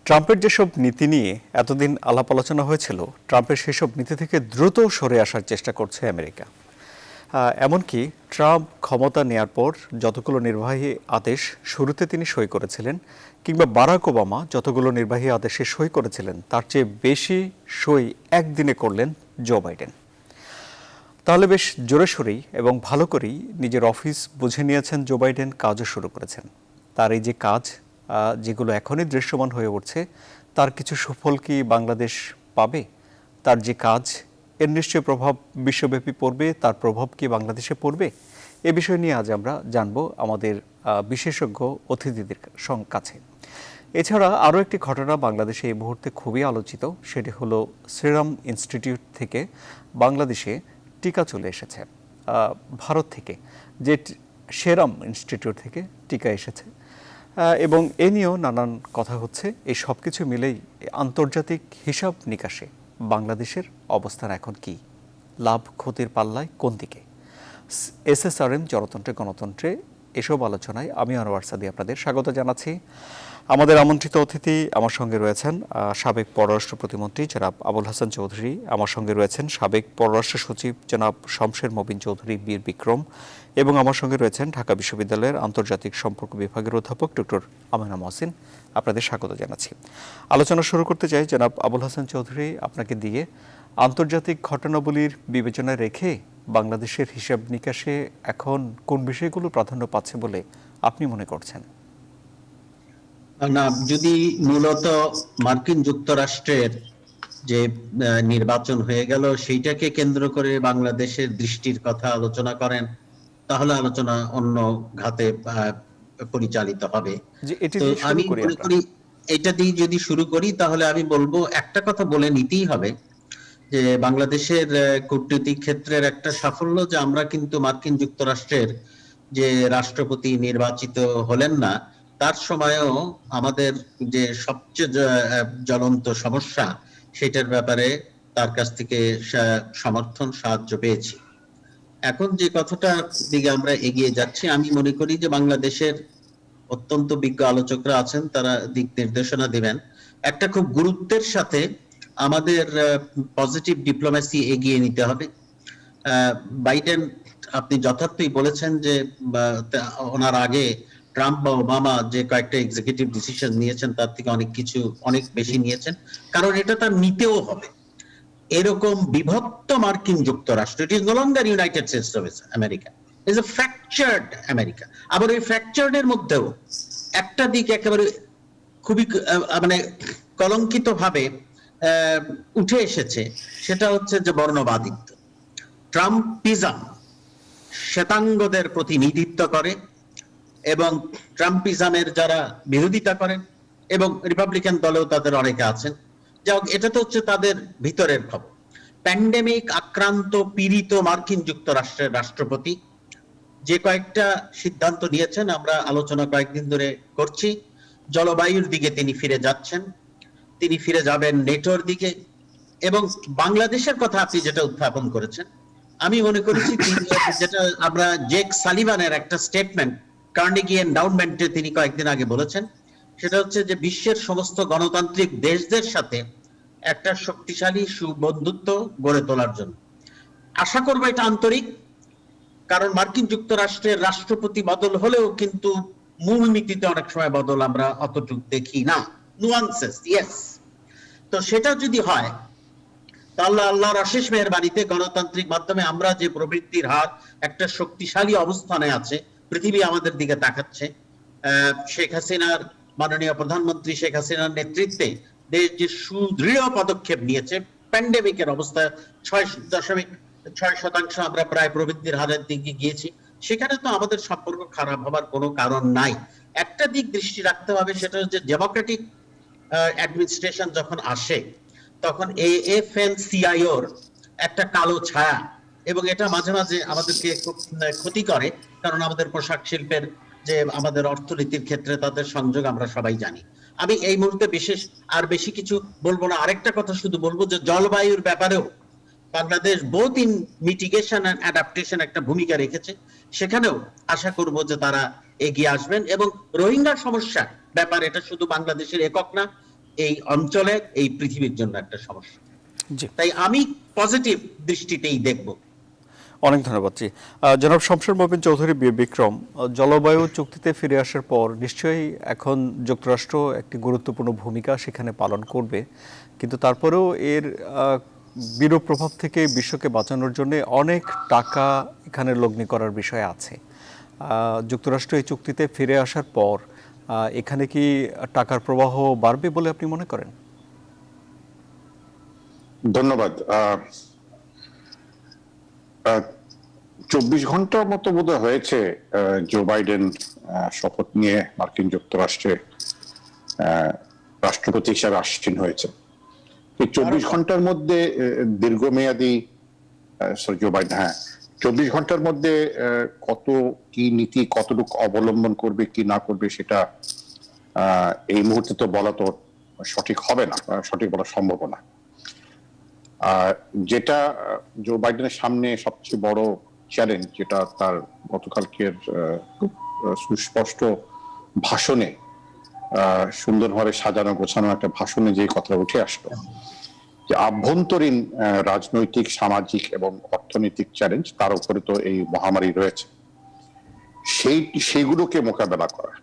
ট্রাম্পের যেসব নীতি নিয়ে এতদিন আলাপ আলোচনা হয়েছিল, ট্রাম্পের সেসব নীতি থেকে দ্রুত সরে আসার চেষ্টা করছে আমেরিকা। এমনকি ট্রাম্প ক্ষমতা নেয়ার পর যতগুলো নির্বাহী আদেশ শুরুতে তিনি সই করেছিলেন, কিংবা বারাক ওবামা যতগুলো নির্বাহী আদেশে সই করেছিলেন, তার চেয়ে বেশি সই একদিনে করলেন জো বাইডেন। তাহলে বেশ জোরে সোরেই এবং ভালো করেই নিজের অফিস বুঝে নিয়েছেন জো বাইডেন, কাজও শুরু করেছেন। তার এই যে কাজ, যেগুলো এখনই দৃশ্যমান হয়ে উঠছে, তার কিছু সুফল কি বাংলাদেশ পাবে? তার যে কাজ, এর নিশ্চয় প্রভাব বিশ্বব্যাপী পড়বে, তার প্রভাব কি বাংলাদেশে পড়বে? এ বিষয় নিয়ে আজ আমরা জানব আমাদের বিশেষজ্ঞ অতিথিদের কাছে। এছাড়া আরও একটি ঘটনা বাংলাদেশে এই মুহূর্তে খুবই আলোচিত, সেটি হলো সিরাম ইনস্টিটিউট থেকে বাংলাদেশে টিকা চলে এসেছে। ভারত থেকে যে সেরাম ইনস্টিটিউট থেকে টিকা এসেছে, এবং এ নিয়েও নানান কথা হচ্ছে। এই সব কিছু মিলেই আন্তর্জাতিক হিসাব নিকাশে বাংলাদেশের অবস্থান এখন কি? লাভ ক্ষতির পাল্লায় কোন দিকে? এসএসআরএম জনতন্ত্রে গণতন্ত্রে, এসব আলোচনায় আমি আনোয়ার সাদি আপনাদের স্বাগত জানাচ্ছি। আমাদের আমন্ত্রিত অতিথি আমার সঙ্গে রয়েছেন সাবেক পররাষ্ট্র প্রতিমন্ত্রী জনাব আবুল হাসান চৌধুরী, আমার সঙ্গে রয়েছেন সাবেক পররাষ্ট্র সচিব জনাব শমশের মবিন চৌধুরী বীর বিক্রম, এবং আমার সঙ্গে রয়েছেন ঢাকা বিশ্ববিদ্যালয়ের আন্তর্জাতিক সম্পর্ক বিভাগের অধ্যাপক ডক্টর আমেনা মহসিন। আপনাদের স্বাগত জানাচ্ছি। আলোচনা শুরু করতে চাই জনাব আবুল হাসান চৌধুরী, আপনাকে দিয়ে। আন্তর্জাতিক ঘটনাবলীর বিবেচনায় রেখে বাংলাদেশের হিসাব নিকাশে এখন কোন বিষয়গুলো প্রাধান্য পাচ্ছে বলে আপনি মনে করছেন? না, যদি মূলত মার্কিন যুক্তরাষ্ট্রের যে নির্বাচন হয়ে গেল সেইটাকে কেন্দ্র করে বাংলাদেশের দৃষ্টির কথা আলোচনা করেন, তাহলে আলোচনা অন্য ঘাতে পরিচালিত হবে। তো আমি মনে করি এটা দিয়ে যদি শুরু করি, তাহলে আমি বলবো একটা কথা বলে নিতেই হবে যে বাংলাদেশের কূটনৈতিক ক্ষেত্রের একটা সাফল্য যে আমরা কিন্তু মার্কিন যুক্তরাষ্ট্রের যে রাষ্ট্রপতি নির্বাচিত হলেন না, তার সময়ও আমাদের যে সবচেয়ে জ্বলন্ত সমস্যা সেটার ব্যাপারে তার কাছ থেকে সমর্থন সাহায্য পেয়েছি। এখন যে কথাটার দিকে আমরা এগিয়ে যাচ্ছি, আমি মনে করি যে বাংলাদেশের অত্যন্ত বিজ্ঞ আলোচকরা আছেন, তারা দিক নির্দেশনা দিবেন। একটা খুব গুরুত্বের সাথে আমাদের পজিটিভ ডিপ্লোমেসি এগিয়ে নিতে হবে। বাইডেন, আপনি যথার্থই বলেছেন যে ওনার আগে ট্রাম্প বা ওবামা যে কয়েকটা এক্সিকিউটিভ ডিসিশন নিয়েছেন তার থেকে অনেক বেশি নিয়েছেন, কারণ এটা তার নিতেও হবে। এরকম বিভক্ত মার্কিন যুক্তরাষ্ট্র, it is no longer United States of America, is a fractured America. আবার ওই ফ্র্যাকচার্ডের মধ্যেও একটা দিক একেবারে খুবই মানে কলঙ্কিত ভাবে উঠে এসেছে, সেটা হচ্ছে যে বর্ণবাদিত্ব। ট্রাম্পিজম শ্বেতাঙ্গদের প্রতিনিধিত্ব করে, এবং ট্রাম্পিজমের যারা বিরোধিতা করেন, এবং রিপাবলিকান দলেও তাদের অনেকে আছেন, যাই এটা তো হচ্ছে তাদের ভিতরের খবর। প্যান্ডেমিক আক্রান্ত পীড়িত মার্কিন যুক্তরাষ্ট্রের রাষ্ট্রপতি যে কয়েকটা সিদ্ধান্ত নিয়েছেন, আমরা আলোচনা কয়েকদিন ধরে করছি। জলবায়ুর দিকে তিনি ফিরে যাচ্ছেন, তিনি ফিরে যাবেন নেটোর দিকে, এবং বাংলাদেশের কথা আপনি যেটা উত্থাপন করেছেন, আমি মনে করেছি যেটা আমরা জেক সালিভানের একটা স্টেটমেন্ট কার্নেগি এন্ডাউমেন্টে তিনি কয়েকদিন আগে বলেছেন, সেটা হচ্ছে যে বিশ্বের সমস্ত গণতান্ত্রিক দেশদের সাথে একটা শক্তিশালী সুবন্ধুত্ব গড়ে তোলার জন্য। আশা করবো এটা আন্তরিক, কারণ মার্কিন যুক্তরাষ্ট্রের রাষ্ট্রপতি বদল হলেও কিন্তু মূল নীতিতে অনেক সময় বদল আমরা অতটুকু দেখি না, নুয়ান্সেস, ইয়েস। তো সেটা যদি হয়, তাহলে আল্লাহর অশেষ মেহেরবানিতে গণতান্ত্রিক মাধ্যমে আমরা যে প্রবৃত্তির হার একটা শক্তিশালী অবস্থানে আছে, পৃথিবী আমাদের দিকে তাকাচ্ছে। শেখ হাসিনার, মাননীয় প্রধানমন্ত্রী শেখ হাসিনার নেতৃত্বে দেশ যে সুদৃঢ় পদক্ষেপ নিয়েছে, প্যান্ডেমিকের অবস্থায় 6.6% আমরা প্রায় প্রবৃদ্ধির হারের দিকে গিয়েছি, সেখানে তো আমাদের সম্পর্ক খারাপ হবার কোনো কারণ নাই। একটা দিক দৃষ্টি রাখতে হবে, সেটা হচ্ছে ডেমোক্রেটিক অ্যাডমিনিস্ট্রেশন যখন আসে, তখন এএফএল-সিআইওর একটা কালো ছায়া, এবং এটা মাঝে মাঝে আমাদেরকে খুব ক্ষতি করে, কারণ আমাদের পোশাক শিল্পের যে আমাদের অর্থনীতির ক্ষেত্রে তাদের সংযোগ আমরা সবাই জানি। আমি এই মুহূর্তে বিশেষ আর বেশি কিছু বলবো না। আরেকটা কথা শুধু বলবো যে জলবায়ুর ব্যাপারেও Bangladesh both in mitigation and adaptation একটা ভূমিকা রেখেছে, সেখানেও আশা করব যে তারা এগিয়ে আসবেন। এবং রোহিঙ্গা সমস্যার ব্যাপার, এটা শুধু বাংলাদেশের একক না, এই অঞ্চলের, এই পৃথিবীর জন্য একটা সমস্যা। জি, তাই আমি পজিটিভ দৃষ্টিতেই দেখব। অনেক ধন্যবাদ। জি, জনাব শমশের মবিন চৌধুরী বিক্রম, জলবায়ু চুক্তিতে ফিরে আসার পর নিশ্চয়ই এখন যুক্তরাষ্ট্র একটি গুরুত্বপূর্ণ ভূমিকা সেখানে পালন করবে, কিন্তু তারপরেও এর বিরূপ প্রভাব থেকে বিশ্বকে বাঁচানোর জন্য অনেক টাকা এখানে লগ্নি করার বিষয় আছে। যুক্তরাষ্ট্র এই চুক্তিতে ফিরে আসার পর এখানে কি টাকার প্রবাহ বাড়বে বলে আপনি মনে করেন? ধন্যবাদ। 24 ঘন্টার মতো বোধহয় হয়েছে জো বাইডেন শপথ নিয়ে মার্কিন যুক্তরাষ্ট্রে রাষ্ট্রপতি হিসাবে আসীন হয়েছে। এই 24 ঘন্টার মধ্যে দীর্ঘমেয়াদী জো বাইডেন, হ্যাঁ, 24 ঘন্টার মধ্যে কত কি নীতি কতটুকু অবলম্বন করবে কি না করবে সেটা এই মুহূর্তে তো বলা তো সঠিক হবে না, সঠিক বলা সম্ভব না। যেটা জো বাইডেনের সামনে সবচেয়ে বড় চ্যালেঞ্জ, যেটা তার গতকালকের খুব সুস্পষ্ট ভাষণে, সুন্দরভাবে সাজানো গোছানো একটা ভাষণে যে কথা উঠে আসলো, যে আভ্যন্তরীণ রাজনৈতিক, সামাজিক এবং অর্থনৈতিক চ্যালেঞ্জ, তার উপরে তো এই মহামারী রয়েছে, সেইগুলোকে মোকাবেলা করা।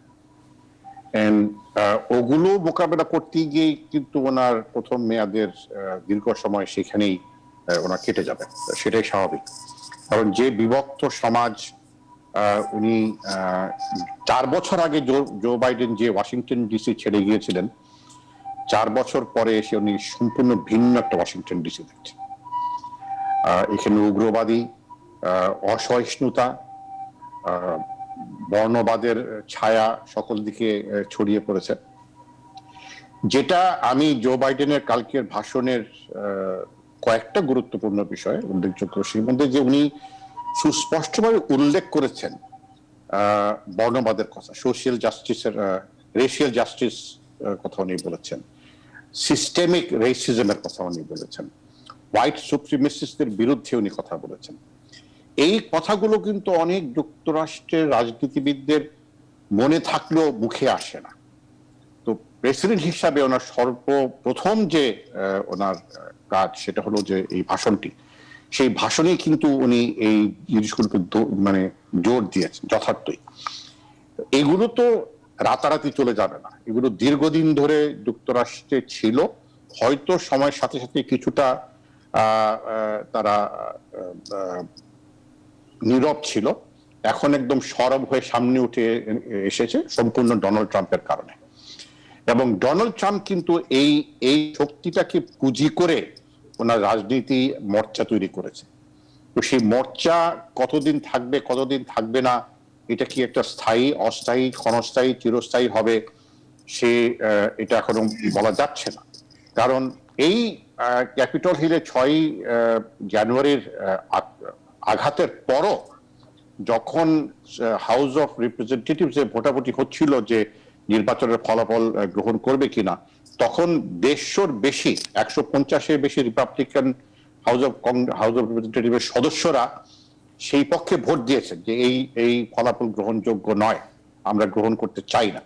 ওগুলো মোকাবেলা করতে গিয়ে কিন্তু ওনার প্রথম মেয়াদের দীর্ঘ সময় সেখানেই ওনার কেটে যাবে, সেটাই স্বাভাবিক। কারণ যে বিভক্ত সমাজ, উনি 4 বছর আগে জো বাইডেন যে ওয়াশিংটন ডিসি ছেড়ে গিয়েছিলেন, 4 বছর পরে এসে উনি সম্পূর্ণ ভিন্ন একটা ওয়াশিংটন ডিসি দেখছেন। এখানে উগ্রবাদী, অসহিষ্ণুতা, বর্ণবাদের ছায়া সকল দিকে ছড়িয়ে পড়েছে। যেটা আমি জো বাইডেনের কালকের ভাষণের কয়েকটা গুরুত্বপূর্ণ বিষয় উল্লেখযোগ্য, সেই মধ্যে যে উনি সুস্পষ্টভাবে উল্লেখ করেছেন বর্ণবাদের কথা, সোশিয়াল জাস্টিসের, রেশিয়াল জাস্টিস কথা উনি বলেছেন, সিস্টেমিক রেসিজমের কথা উনি বলেছেন, হোয়াইট সুপ্রিমেসিস্টদের বিরুদ্ধে উনি কথা বলেছেন। এই কথাগুলো কিন্তু অনেক যুক্তরাষ্ট্রের রাজনীতিবিদদের মনে থাকলেও মুখে আসে না। তো প্রেসিডেন্ট হিসাবে ওনার সর্বপ্রথম যে ওনার কাজ, সেটা হলো যে এই ভাষণটি, সেই ভাষণে কিন্তু উনি এই জিনিসগুলোকে মানে জোর দিয়েছেন যথার্থই। এগুলো তো রাতারাতি চলে যাবে না, এগুলো দীর্ঘদিন ধরে যুক্তরাষ্ট্রে ছিল, হয়তো সময়ের সাথে সাথে কিছুটা তারা নীরব ছিল, এখন একদম সরব হয়ে সামনে উঠে এসেছে সম্পূর্ণ ডোনাল্ড ট্রাম্পের কারণে। এবং ডোনাল্ড ট্রাম্প কিন্তু এই শক্তিটাকে পুঁজি করে ওনার রাজনীতি মোর্চা তৈরি করেছে। তো সেই মোর্চা কতদিন থাকবে কতদিন থাকবে না, এটা কি একটা স্থায়ী, অস্থায়ী, ক্ষণস্থায়ী, চিরস্থায়ী হবে, সে এটা এখনো বলা যাচ্ছে না। কারণ এই ক্যাপিটল হিলে 6ই জানুয়ারির আঘাতের পরও যখন হাউস অফ রিপ্রেজেন্টেটিভস এ ভোটাভুটি হচ্ছিল যে নির্বাচনের ফলাফল গ্রহণ করবে কিনা, তখন 150-এর বেশি, 150-এর বেশি রিপাবলিকান হাউস অফ রিপ্রেজেন্টেটিভের সদস্যরা সেই পক্ষে ভোট দিয়েছেন যে এই ফলাফল গ্রহণযোগ্য নয়, আমরা গ্রহণ করতে চাই না।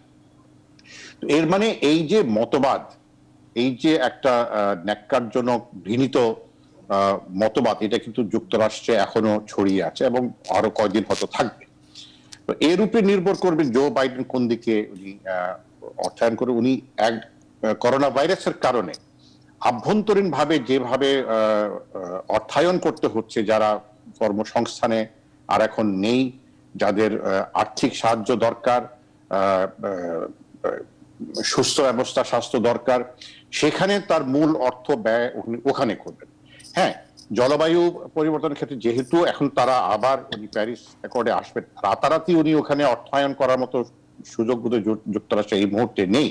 এর মানে এই যে মতবাদ, এই যে একটা ন্যাক্কারজনক ঘৃণিত মতবাদ, এটা কিন্তু যুক্তরাষ্ট্রে এখনো ছড়িয়ে আছে এবং আরো কয়েকদিন হয়তো থাকবে। তো এর উপরে নির্ভর করবে জো বাইডেন কোন দিকে উনি অর্থায়ন করে। উনি করোনা ভাইরাসের কারণে আভ্যন্তরীণ ভাবে যেভাবে অর্থায়ন করতে হচ্ছে, যারা কর্মসংস্থানে আর এখন নেই, যাদের আর্থিক সাহায্য দরকার, সুস্থ ব্যবস্থা, স্বাস্থ্য দরকার, সেখানে তার মূল অর্থ ব্যয় ওখানে করবেন। হ্যাঁ, জলবায়ু পরিবর্তনের ক্ষেত্রে যেহেতু এখন তারা আবার উনি প্যারিস অ্যাকর্ডে আসবেন, রাতারাতি উনি ওখানে অর্থায়ন করার মতো সুযোগ বোধহয় যুক্তরাষ্ট্র এই মুহূর্তে নেই।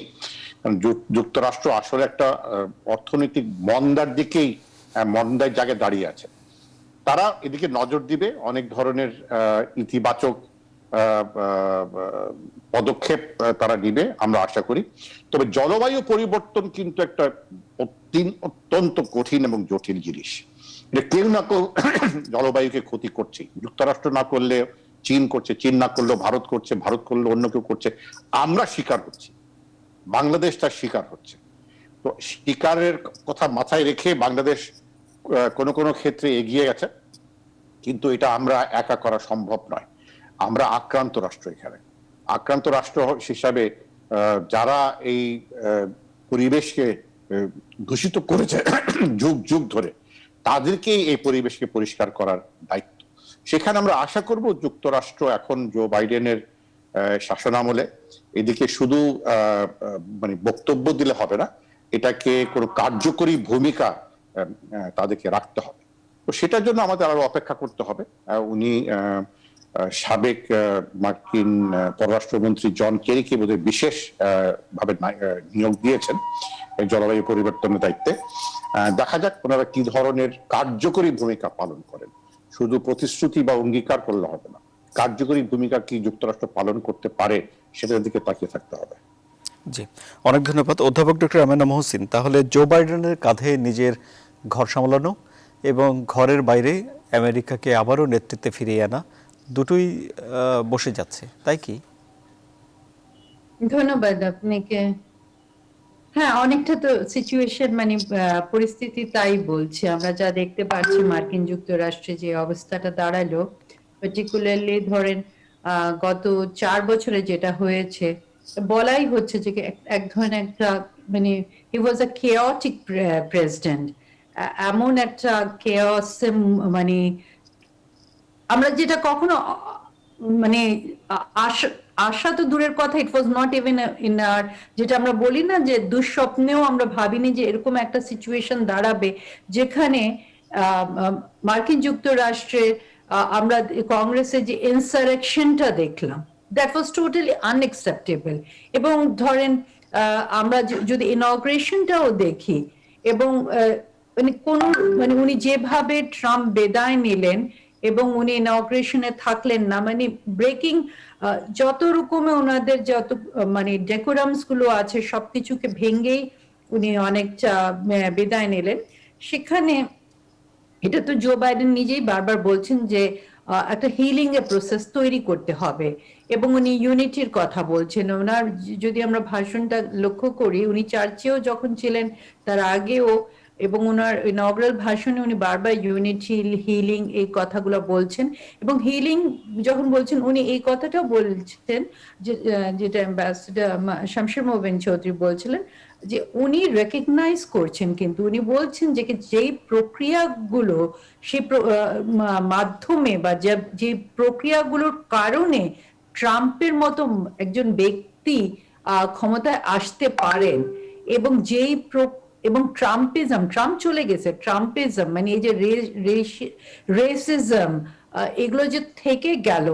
কারণ যুক্তরাষ্ট্র আসলে একটা অর্থনৈতিক মন্দার দিকেই, মন্দার জায়গায় দাঁড়িয়ে আছে। তারা এদিকে নজর দিবে, অনেক ধরনের ইতিবাচক পদক্ষেপ তারা নিবে আমরা আশা করি। তবে জলবায়ু পরিবর্তন কিন্তু একটা অত্যন্ত কঠিন এবং জটিল জিনিস। কেউ না কেউ জলবায়ুকে ক্ষতি করছে, যুক্তরাষ্ট্র না করলে চীন করছে, চীন না করলেও ভারত করছে, ভারত করলে অন্য কেউ করছে, আমরা স্বীকার হচ্ছি, বাংলাদেশ তার শিকার হচ্ছে। তো শিকারের কথা মাথায় রেখে বাংলাদেশ কোনো কোনো ক্ষেত্রে এগিয়ে গেছে, কিন্তু এটা আমরা একা করা সম্ভব নয়। আমরা আক্রান্ত রাষ্ট্র, এখানে আক্রান্ত রাষ্ট্র হিসাবে যারা এই পরিবেশকে দূষিত করেছে যুগ যুগ ধরে, তাদেরকেই এই পরিবেশকে পরিষ্কার করার দায়িত্ব। সেখানে আমরা আশা করব যুক্তরাষ্ট্র এখন জো বাইডেনের শাসনামলে এদিকে শুধু মানে বক্তব্য দিলে হবে না, এটাকে কোনো কার্যকরী ভূমিকা তাদেরকে রাখতে হবে। তো সেটার জন্য আমাদের আরো অপেক্ষা করতে হবে। উনি সাবেক মার্কিন পররাষ্ট্রমন্ত্রী জন কেরিকে বোধহয় বিশেষ ভাবে নিয়োগ দিয়েছেন এই জলবায়ু পরিবর্তনের দায়িত্বে। দেখা যাক ওনারা কি ধরনের কার্যকরী ভূমিকা পালন করেন। শুধু প্রতিশ্রুতি বা অঙ্গীকার করলে হবে না, কার্যকরী ভূমিকা কি যুক্তরাষ্ট্র পালন করতে পারে সেটার দিকে তাকিয়ে থাকতে হবে। জি, অনেক ধন্যবাদ অধ্যাপক ডক্টর আমেনা মহসিন। তাহলে জো বাইডেনের কাঁধে নিজের ঘর সামলানো এবং ঘরের বাইরে আমেরিকাকে আবারও নেতৃত্বে ফিরিয়ে আনা, দুটোই বসে যাচ্ছে, তাই কি? ধন্যবাদ আপনাকে। হ্যাঁ, অনেকটা তো সিচুয়েশন মানে পরিস্থিতি তাই বলছে। আমরা যা দেখতে পাচ্ছি মার্কিন যুক্তরাষ্ট্রে যে অবস্থাটা দাঁড়ালো, পার্টিকুলারলি ধরেন গত 4 বছরে যেটা হয়েছে, বলাই হচ্ছে যে এক ধরনের একটা মানে হি ওয়াজ আ কেওটিক প্রেসিডেন্ট। এমন একটা কেওস, মানে আমরা যেটা কখনো মানে আশা তো দূরের কথা, ইট ওয়াজ নট ইভেন ইন আর, যেটা আমরা বলি না যে দুঃস্বপ্নেও আমরা ভাবিনি যে এরকম একটা সিচুয়েশন দাঁড়াবে যেখানে মার্কিন যুক্তরাষ্ট্রে আমরা কংগ্রেসের যে ইনসারেকশনটা দেখলাম, দ্যাট ওয়াজ টোটালি আনএক্সেপ্টেবল। এবং ধরেন আমরা যদি ইনগ্রেশনটাও দেখি, এবং মানে কোন মানে উনি যেভাবে ট্রাম্প বিদায় নিলেন এবং উনি ইনগ্রেশনে থাকলেন না, মানে ব্রেকিং যত রকমের ওনাদের যত মানে ডেকোরামস গুলো আছে সবকিছুকে ভেঙেই উনি অনেকটা বিদায় নিলেন। সেখানে এটা তো জো বাইডেন নিজেই বারবার বলছেন যে একটা হিলিং এর প্রসেস তৈরি করতে হবে, এবং উনি ইউনিটির কথা বলছেন। ওনার যদি আমরা ভাষণটা লক্ষ্য করি, উনি চার্চেও যখন ছিলেন তার আগেও, এবং ওনার ইনগ্রাল ভাষণে উনি বারবার ইউনিটি, হিলিং এই কথাগুলো বলছেন। এবং হিলিং যখন বলছেন, উনি এই কথাটাও বলছেন যেটা অ্যাম্বাসেডর শামশের মোবিন চৌধুরী বলছিলেন, যে উনি রেকগনাইজ করছেন, কিন্তু উনি বলছেন যে যেই প্রক্রিয়াগুলো সেই মাধ্যমে বা যে প্রক্রিয়াগুলোর কারণে ট্রাম্পের মতো একজন ব্যক্তি ক্ষমতায় আসতে পারেন, এবং যেই এবং ট্রাম্পিজম, ট্রাম্প চলে গেছে, ট্রাম্পিজম মানে এই যে রেসিজম, এগুলো যে থেকে গেল,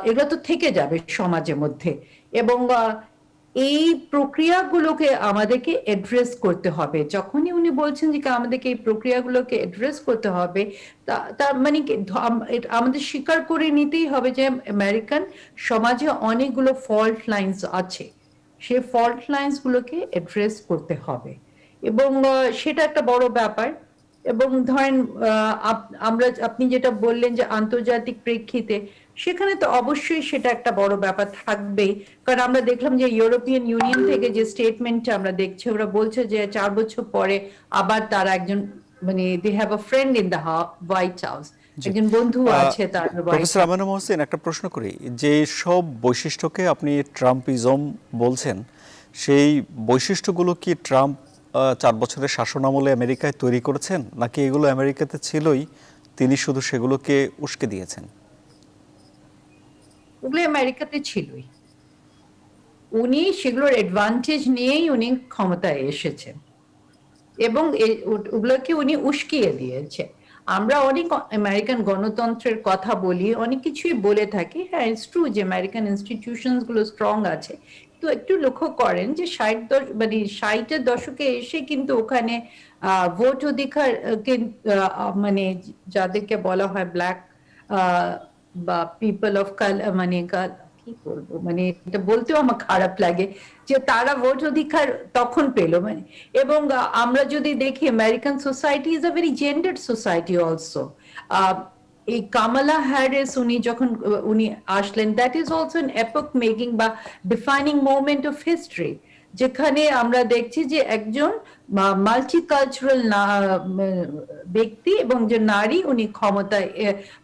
এগুলো তো থেকে যাবে সমাজের মধ্যে। এবং এই প্রক্রিয়াগুলোকে আমাদেরকে অ্যাড্রেস করতে হবে। যখনই উনি বলছেন যে আমাদেরকে এই প্রক্রিয়াগুলোকে অ্যাড্রেস করতে হবে, তার মানে কি আমাদের স্বীকার করে নিতেই হবে যে আমেরিকান সমাজে অনেকগুলো ফল্ট লাইনস আছে, সেই ফল্ট লাইনস গুলোকে অ্যাড্রেস করতে হবে, এবং সেটা একটা বড় ব্যাপার। এবং ধরেন আপনি যেটা বললেন যে আন্তর্জাতিক প্রেক্ষিতে, সেখানে তো অবশ্যই সেটা একটা বড় ব্যাপার থাকবেই। কারণ আমরা দেখলাম যে ইউরোপিয়ান ইউনিয়ন থেকে যে স্টেটমেন্টটা আমরা দেখছি, ওরা বলছে যে 4 বছর পরে আবার তারা একজন মানে they have a friend in the White House, একজন বন্ধু আছে তার। প্রফেসর আমেনা মহসিন, একটা প্রশ্ন করি, যে সব বৈশিষ্ট্যকে আপনি ট্রাম্পিজম বলছেন, সেই বৈশিষ্ট্যগুলো কি ট্রাম্প 4 বছরের শাসনামলে আমেরিকায় তৈরি করেছেন, নাকি এগুলো আমেরিকাতে ছিলই, তিনি শুধু সেগুলোকে উস্কে দিয়েছেন? ওগুলো আমেরিকাতে ছিলই, উনি সেগুলোর অ্যাডভান্টেজ নিয়েই উনি ক্ষমতায় এসেছেন, এবং ওগুলোকে উনি উস্কিয়ে দিয়েছে। আমরা অনেক আমেরিকান গণতন্ত্রের কথা বলি, অনেক কিছুই বলে থাকি, হ্যাঁ ইটস ট্রু যে আমেরিকান ইনস্টিটিউশনস গুলো স্ট্রং আছে, তো একটু লক্ষ্য করেন যে 60-এর দশকে এসে কিন্তু ওখানে ভোট অধিকার মানে যাদেরকে বলা হয় ব্ল্যাক বা পিপল অফ কালার, মানে কি বলবো, মানে এটা বলতেও আমার খারাপ লাগে যে তারা ভোট অধিকার তখন পেল। মানে এবং আমরা যদি দেখি American society is a very gendered society also. এই কামালা হ্যারিস উনি যখন উনি আসলেন, that is also an epoch making বা ডিফাইনিং মোমেন্ট অফ হিস্ট্রি, যেখানে আমরা দেখছি যে একজন মাল্টিকালচারাল ব্যক্তি এবং যে নারী উনি ক্ষমতায়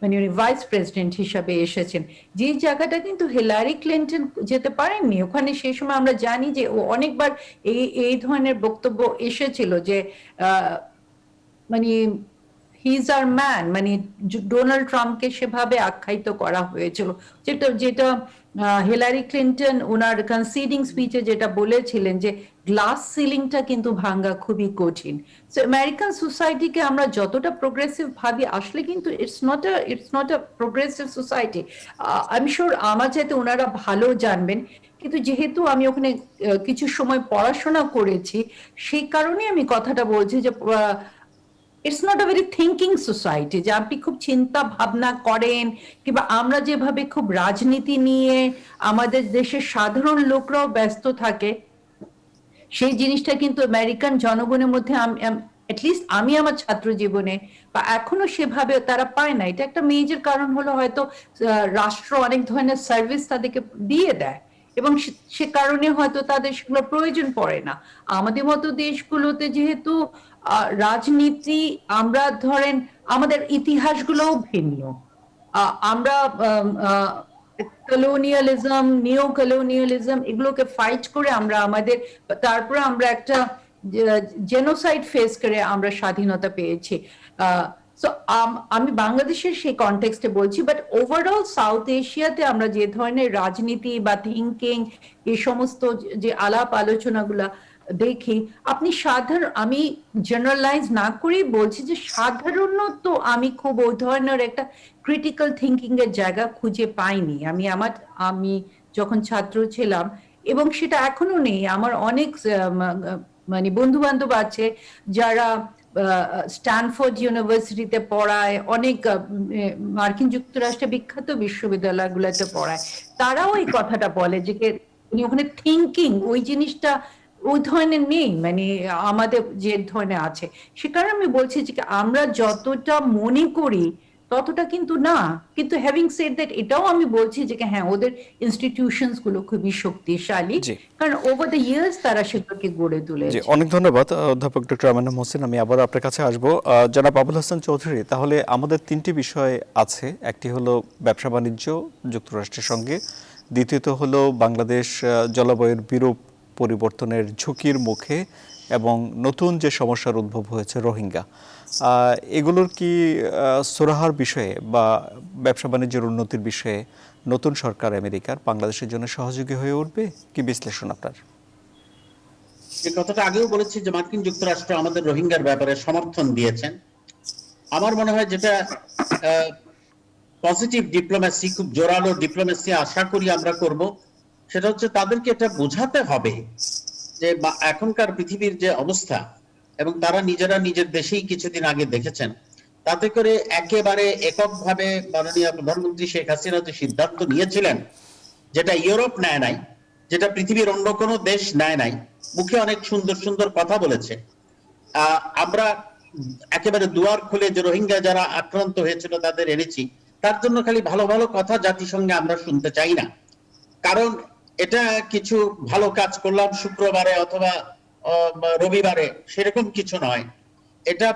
মানে উনি ভাইস প্রেসিডেন্ট হিসাবে এসেছেন, যে জায়গাটা কিন্তু হিলারি ক্লিন্টন যেতে পারেননি। ওখানে সেই সময় আমরা জানি যে ও অনেকবার এই ধরনের বক্তব্য এসেছিল যে মানে হি ইজ আর ম্যান, মানে ডোনাল্ড ট্রাম্পকে সেভাবে আখ্যায়িত করা হয়েছিল, যেটা যেটা হিলারি ক্লিন্টন ওনার কনসিডিং স্পিচে যেটা বলেছিলেন যে গ্লাস সিলিংটা কিন্তু ভাঙা খুবই কঠিন। সো আমেরিকান সোসাইটিকে আমরা যতটা প্রোগ্রেসিভ ভাবি, আসলে কিন্তু it's not a progressive society. আমি শিওর আমার চাইতে ওনারা ভালো জানবেন, কিন্তু যেহেতু আমি ওখানে কিছু সময় পড়াশোনা করেছি, সেই কারণে আমি কথাটা বলছি যে it's not a very thinking society, যে আপনি খুব চিন্তা ভাবনা করেন, কিংবা আমরা যেভাবে খুব রাজনীতি নিয়ে আমাদের দেশের সাধারণ লোকরাও ব্যস্ত থাকে, সেই জিনিসটা কিন্তু আমেরিকান জনগণের মধ্যে অ্যাটলিস্ট আমি আমার ছাত্র জীবনে বা এখনো সেভাবে তারা পায় না। এটা একটা মেজর কারণ হলো হয়তো রাষ্ট্র অনেক ধরনের সার্ভিস তাদেরকে দিয়ে দেয় এবং সে কারণে হয়তো তাদের সেগুলো প্রয়োজন পড়ে না। আমাদের মতো দেশগুলোতে যেহেতু রাজনীতি, আমরা ধরেন আমাদের ইতিহাসগুলোও ভিন্ন, আমরা কলোনিয়ালিজম, নিও কলোনিয়ালিজম এগুলোকে ফাইট করে আমরা আমাদের, তারপরে আমরা একটা জেনোসাইড ফেস করে আমরা স্বাধীনতা পেয়েছি। সো আমি বাংলাদেশের সেই কনটেক্সটে বলছি, বাট ওভারঅল সাউথ এশিয়াতে আমরা যে ধরনের রাজনীতি বা থিঙ্কিং, এই সমস্ত যে আলাপ আলোচনাগুলা দেখি, আপনি আমি জেনারেলাইজ না করেই বলছি যে সাধারণত আমি খুব ওই ধরনের একটা ক্রিটিক্যাল থিঙ্কিং এর জায়গা খুঁজে পাইনি। আমি যখন ছাত্র ছিলাম, এবং সেটা এখনো নেই। আমার অনেক মানে বন্ধু বান্ধব আছে যারা স্ট্যানফোর্ড ইউনিভার্সিটিতে পড়ায়, অনেক মার্কিন যুক্তরাষ্ট্রে বিখ্যাত বিশ্ববিদ্যালয়গুলোতে পড়ায়, তারাও এই কথাটা বলে যে ওখানে থিঙ্কিং ওই জিনিসটা ওই ধরনের নেই, মানে আমাদের যে ধরনের আছে। সে কারণে আমি বলছি যে আমরা যতটা মনে করি ততটা কিন্তু না। কিন্তু হ্যাভিং সেড দ্যাট, এটাও আমি বলছি যে হ্যাঁ, ওদের ইনস্টিটিউশনস গুলো খুবই শক্তিশালী, জি কারণ ওভার দ্য ইয়ার্স তারা সেগুলোকে গড়ে জি, তুলেছে। অনেক ধন্যবাদ অধ্যাপক ডক্টর আমানুল হোসেন। আমি আবার আপনার কাছে আসবো। জনাব আবুল হাসান চৌধুরী, তাহলে আমাদের তিনটি বিষয় আছে। একটি হলো ব্যবসা বাণিজ্য যুক্তরাষ্ট্রের সঙ্গে, দ্বিতীয়ত হলো বাংলাদেশ জলবায়ুর বিরূপ পরিবর্তনের ঝুঁকির মুখে এবং নতুন যে সমস্যার উদ্ভব হয়েছে রোহিঙ্গা, এগুলোর কি সুরাহার বিষয়ে বা ব্যবসা বাণিজ্যের উন্নতির বিষয়ে নতুন সরকার আমেরিকার বাংলাদেশের জন্য সহযোগী হয়ে উঠবে? কি বিশ্লেষণ আপনার? যে কথাটা আগেও বলেছি যে মার্কিন যুক্তরাষ্ট্র আমাদের রোহিঙ্গার ব্যাপারে সমর্থন দিয়েছেন। আমার মনে হয় যেটা পজিটিভ ডিপ্লোম্যাসি, খুব জোরালো ডিপ্লোম্যাসি আশা করি আমরা করব, সেটা হচ্ছে তাদেরকে এটা বোঝাতে হবে যে এখনকার পৃথিবীর যে অবস্থা, এবং তারা নিজেরা নিজের দেশেই কিছুদিন আগে দেখেছেন, তাতে করে একেবারে এককভাবে মাননীয় প্রধানমন্ত্রী শেখ হাসিনা যে সিদ্ধান্ত নিয়েছিলেন, যেটা ইউরোপ নেয় নাই, যেটা পৃথিবীর অন্য কোনো দেশ নেয় নাই, মুখে অনেক সুন্দর সুন্দর কথা বলেছে, আমরা একেবারে দুয়ার খুলে যে রোহিঙ্গা যারা আক্রান্ত হয়েছিল তাদের এনেছি, তার জন্য খালি ভালো ভালো কথা জাতিসংঘে আমরা শুনতে চাই না। কারণ এটা কিছু ভালো কাজ করলাম শুক্রবারে অথবা রবিবারে, সেরকম কিছু নয়। এটা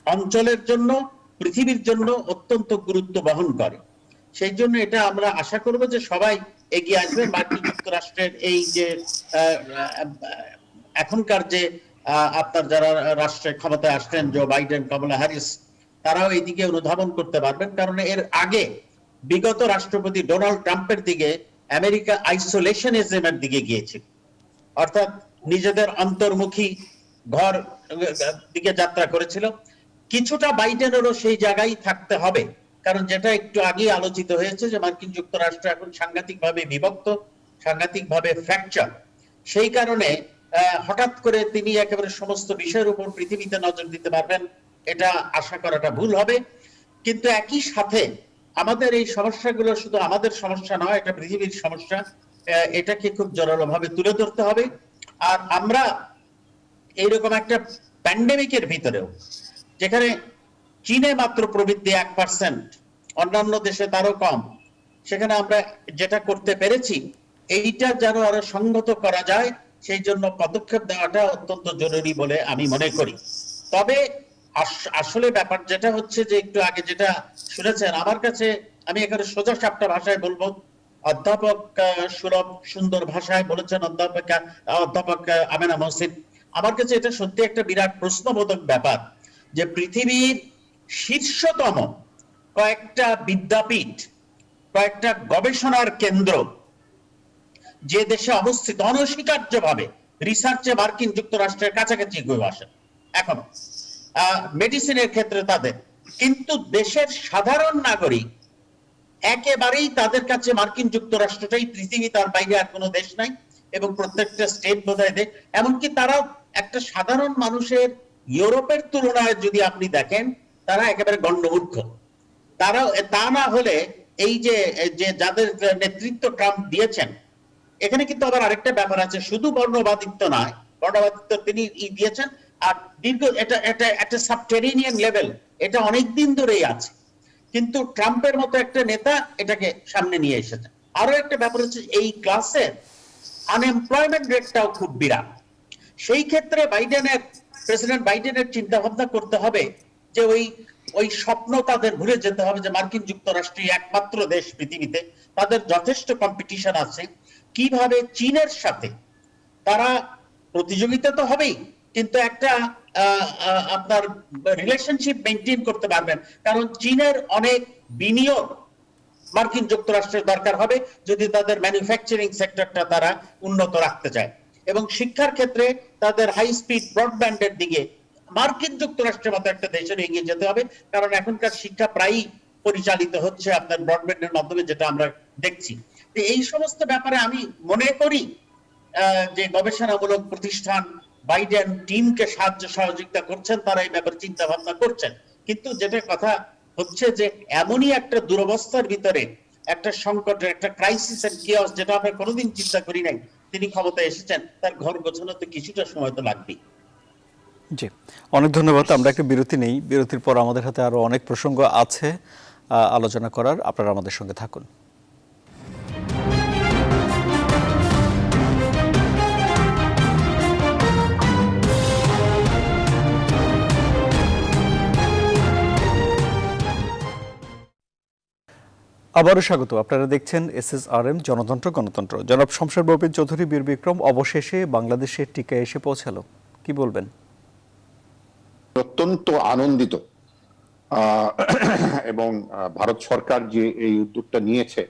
অঞ্চলের জন্য, পৃথিবীর জন্য অত্যন্ত গুরুত্ব বহন করে। সেই জন্য এটা আমরা আশা করব যে সবাই এগিয়ে আসবে। মার্কিন যুক্তরাষ্ট্রের এই যে এখনকার যে আপনার যারা রাষ্ট্রের ক্ষমতায় আসছেন, জো বাইডেন, কমলা হ্যারিস, তারাও এইদিকে অনুধাবন করতে পারবেন। কারণ এর আগে বিগত রাষ্ট্রপতি ডোনাল্ড ট্রাম্পের দিকে আমেরিকা আইসোলেশনিজমের দিকে গিয়েছিল, অর্থাৎ নিজেদের অন্তর্মুখী ঘর দিকে যাত্রা করেছিল। কিছুটা বাইডেনেরও সেই জায়গায় থাকতে হবে, কারণ যেটা একটু আগে আলোচিত হয়েছে যে মার্কিন যুক্তরাষ্ট্র এখন সাংঘাতিকভাবে বিভক্ত, সাংঘাতিকভাবে ফ্র্যাকচার। সেই কারণে হঠাৎ করে তিনি একেবারে সমস্ত বিষয়ের উপর পৃথিবীতে নজর দিতে পারবেন, এটা আশা করাটা ভুল হবে। কিন্তু একই সাথে আমাদের এই সমস্যাগুলো শুধু আমাদের সমস্যা নয়, এটা পৃথিবীর সমস্যা, এটাকে খুব জোরালোভাবে তুলে ধরতে হবে। আর আমরা এইরকম একটা প্যান্ডেমিকের ভিতরেও, যেখানে চীনে মাত্র প্রবৃদ্ধি 1%, অন্যান্য দেশে তারও কম, সেখানে আমরা যেটা করতে পেরেছি এইটা যেন আরো সংহত করা যায়, সেই জন্য পদক্ষেপ দেওয়াটা অত্যন্ত জরুরি বলে আমি মনে করি। তবে আসলে ব্যাপার যেটা হচ্ছে যে একটু আগে যেটা শুনেছেন, আমার কাছে, আমি এখানে সোজা সাপটা ভাষায় বলবো, অধ্যাপক সুলভ সুন্দর ভাষায় বলেছেন অধ্যাপক আমেনা মহসিন। আমার কাছে এটা সত্যি একটা বিরাট প্রশ্নবোধক ব্যাপার যে পৃথিবীর শীর্ষতম কয়েকটা বিদ্যাপীঠ, কয়েকটা গবেষণার কেন্দ্র যে দেশে অবস্থিত, অনস্বীকার্যভাবে রিসার্চে মার্কিন যুক্তরাষ্ট্রের কাছাকাছি গিয়ে আসে এখন মেডিসিনের ক্ষেত্রে তাদের, কিন্তু দেশের সাধারণ নাগরিক একেবারেই তাদের কাছে মার্কিন যুক্তরাষ্ট্রটাই পৃথিবী, তার বাইরে আর কোনো দেশ নাই, এবং প্রত্যেকটা স্টেট বোধহয় দেয়। এমনকি তারা একটা সাধারণ মানুষের ইউরোপের তুলনায় যদি আপনি দেখেন, তারা একেবারে গণ্ডমূর্খ। তারা তা না হলে এই যে যাদের নেতৃত্ব ট্রাম্প দিয়েছেন, এখানে কিন্তু আবার আরেকটা ব্যাপার আছে, শুধু বর্ণবাদিত্ব নয়, বর্ণবাদিত্ব তিনি দিয়েছেন, আর দীর্ঘ এটা একটা সাবটেরিনিয়ান লেভেল, এটা অনেক দিন ধরেই আছে, কিন্তু ট্রাম্পের মতো একটা নেতা এটাকে সামনে নিয়ে এসেছে। আরো একটা ব্যাপার হচ্ছে এই ক্লাসের আনএমপ্লয়মেন্ট রেটটাও খুব বিরাট। সেই ক্ষেত্রে প্রেসিডেন্ট বাইডেনের চিন্তা ভাবনা করতে হবে যে ওই স্বপ্ন তাদের ভুলে যেতে হবে যে মার্কিন যুক্তরাষ্ট্রই একমাত্র দেশ পৃথিবীতে, তাদের যথেষ্ট কম্পিটিশন আছে। কিভাবে চীনের সাথে তারা, প্রতিযোগিতা তো হবেই, কিন্তু একটা আপনার রিলেশনশিপ মেনটেন করতে পারবেন, কারণ চীনের অনেক বিনিয়োগ মার্কিন যুক্তরাষ্ট্রের দরকার হবে যদি তাদের ম্যানুফ্যাকচারিং সেক্টরটা তারা উন্নত রাখতে চায়। এবং শিক্ষার ক্ষেত্রে তাদের হাই স্পিড ব্রডব্যান্ডের দিকে মার্কিন যুক্তরাষ্ট্রের মতো একটা দেশের এগিয়ে যেতে হবে, কারণ এখনকার শিক্ষা প্রায়ই পরিচালিত হচ্ছে আপনার ব্রডব্যান্ডের মাধ্যমে, যেটা আমরা দেখছি। তো এই সমস্ত ব্যাপারে আমি মনে করি যে গবেষণামূলক প্রতিষ্ঠান বাইডেন টিমকে সাহায্য সহযোগিতা করছেন, তারা এই ব্যাপারে চিন্তা ভাবনা করছেন। কিন্তু যেটা কথা হচ্ছে যে এমনই একটা দুরবস্থার ভিতরে, একটা সংকটের, একটা ক্রাইসিস এন্ড কিওস, যেটা আমরা কোনোদিন চিন্তা করি নাই, তিনি ক্ষমতায় এসেছেন, তার ঘর গোছানোতে কিছুটা সময় তো লাগবেই। জি, অনেক ধন্যবাদ। আমরা একটা বিরতি নেই, বিরতির পর আমাদের হাতে আরো অনেক প্রসঙ্গ আছে আলোচনা করার, আপনারা আমাদের সঙ্গে থাকুন। আবারও স্বাগত। আপনারা দেখছেন SSRM জনতন্ত্র গণতন্ত্র। জনাব শমশের মবিন চৌধুরী বীর বিক্রম, অবশেষে বাংলাদেশে টিকা এসে পৌঁছালো, কি বলবেন? অত্যন্ত আনন্দিত, এবং ভারত সরকার যে এই উদ্যোগটা নিয়েছে,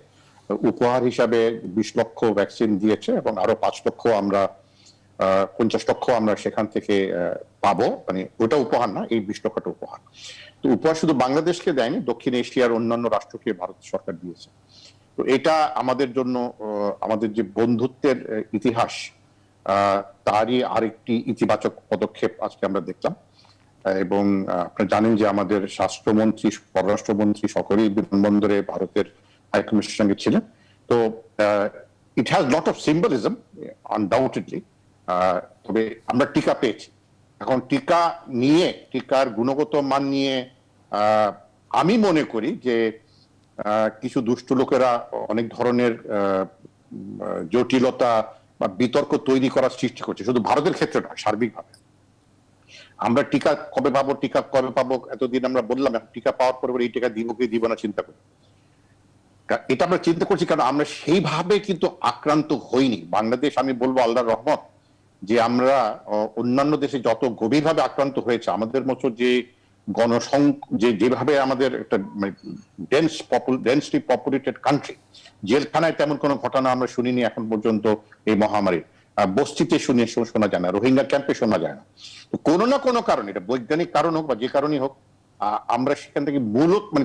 উপহার হিসাবে 20 লক্ষ ভ্যাকসিন দিয়েছে, এবং আরো 5 লক্ষ আমরা 50 লক্ষ আমরা সেখান থেকে পাবো। মানে ওটা উপহার না, এই 20 লক্ষটা উপহার। তো উপহার শুধু বাংলাদেশকে দেয়নি, দক্ষিণ এশিয়ার অন্যান্য রাষ্ট্রকে ভারত সরকার দিয়েছে। তো এটা আমাদের জন্য, আমাদের যে বন্ধুত্বের ইতিহাস, তারই আরেকটি ইতিবাচক পদক্ষেপ আজকে আমরা দেখলাম। এবং আপনারা জানেন যে আমাদের স্বরাষ্ট্রমন্ত্রী, পররাষ্ট্রমন্ত্রী সকলেই বিমানবন্দরে ভারতের হাইকমিশনের সঙ্গে ছিলেন। তো it has lot of symbolism undoubtedly. তবে আমরা টিকা পেয়েছি। এখন টিকা নিয়ে, টিকার গুণগত মান নিয়ে আমি মনে করি যে কিছু দুষ্ট লোকেরা অনেক ধরনের জটিলতা বা বিতর্ক তৈরি করার সৃষ্টি করছে, শুধু ভারতের ক্ষেত্রে নয়, সার্বিকভাবে। আমরা টিকা কবে পাবো, টিকা কবে পাবো এতদিন আমরা বললাম, টিকা পাওয়ার পরে এই টিকা দিব কি দিব না চিন্তা করি। এটা আমরা চিন্তা করছি কারণ আমরা সেইভাবে কিন্তু আক্রান্ত হইনি। বাংলাদেশ, আমি বলবো আল্লাহর রহমত যে আমরা অন্যান্য দেশে যত গভীরভাবে আক্রান্ত হয়েছে, আমাদের মতো যে যেভাবে আমাদের একটা ডেন্সলি পপুলেটেড কান্ট্রি, জেলখানায় তেমন কোনো ঘটনা আমরা শুনিনি এখন পর্যন্ত এই মহামারীর। বস্তিতে শোনা যায় না, রোহিঙ্গা ক্যাম্পে শোনা যায় না। তো কোনো না কোনো কারণে, এটা বৈজ্ঞানিক কারণ হোক বা যে কারণেই হোক, আমরা সেখান থেকে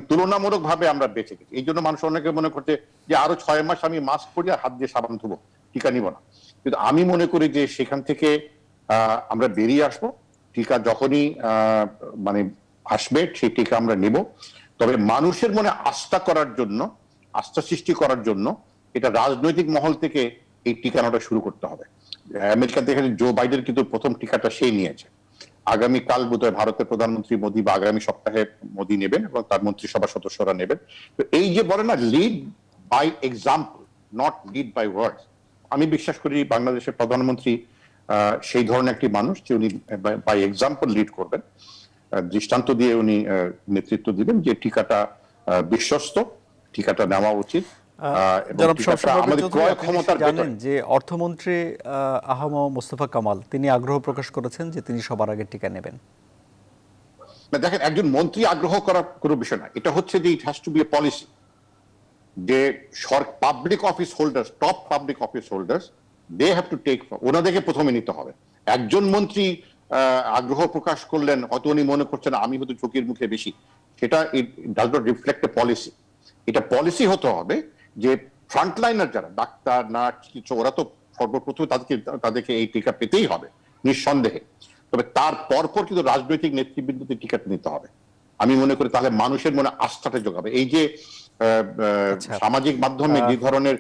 তুলনামূলক ভাবে আমরা বেঁচে গেছি। এই জন্য মানুষ অনেকে মনে করছে যে আরো 6 মাস আমি মাস্ক পরি আর হাত দিয়ে সাবান ধুবো, টিকা নিব না। কিন্তু আমি মনে করি যে সেখান থেকে আমরা বেরিয়ে আসবো। টিকা যখনই মানে আসবে, সেই টিকা আমরা নেব। তবে মানুষের মনে আস্থা সৃষ্টি করার জন্য এটা রাজনৈতিক মহল থেকে এই টিকানোটা শুরু করতে হবে। আমেরিকা দেখে জো বাইডেন কিন্তু প্রথম টিকাটা সেই নিয়েছে। আগামীকাল বোধহয় ভারতের প্রধানমন্ত্রী মোদী, বা আগামী সপ্তাহে মোদী নেবেন এবং তার মন্ত্রিসভার সদস্যরা নেবেন। তো এই যে বলে না, lead by example, not lead by words, আমি বিশ্বাস করি বাংলাদেশের প্রধানমন্ত্রী সেই ধরনের একটি মানুষ যে উনি বাই এক্সাম্পল লিড করবেন, দৃষ্টান্ত দিয়ে উনি নেতৃত্ব দিবেন যে টিকাটা বিশ্বস্ত, টিকাটা নেওয়া উচিত। এবং জনাব টিকাটা শমশের মবিন আমাদের চৌধুরী, ক্রয় আপনি ক্ষমতার নিশ্চয়ই জানেন ভেতরে। যে অর্থমন্ত্রী আহম মোস্তফা কামাল তিনি আগ্রহ প্রকাশ করেছেন যে তিনি সবার আগে টিকা নেবেন। না, দেখেন, একজন মন্ত্রী আগ্রহ করার কোনো বিষয় না, এটা হচ্ছে যে it has to be a policy যে public office holders, top public office holders, they have to take, ওনাদেরকে প্রথমে নিতে হবে। একজন মন্ত্রী আগ্রহ প্রকাশ করলেন, হয়তো উনি মনে করছেন আমি হয়তো ঝুঁকির মুখে বেশি, সেটা it does not reflect A policy. এটা পলিসি হতে হবে যে ফ্রন্টলাইনার যারা ডাক্তার, নার্স, চিকিৎসক, ওরা তো সর্বপ্রথম তাদেরকে এই টিকা পেতেই হবে নিঃসন্দেহে। তবে তার পরপর কিন্তু রাজনৈতিক নেতৃবৃন্দদের টিকা নিতে হবে। আমি মনে করি তাহলে মানুষের মনে আস্থাটা যোগাবে। এই যে সামাজিক মাধ্যমে যে ধরনের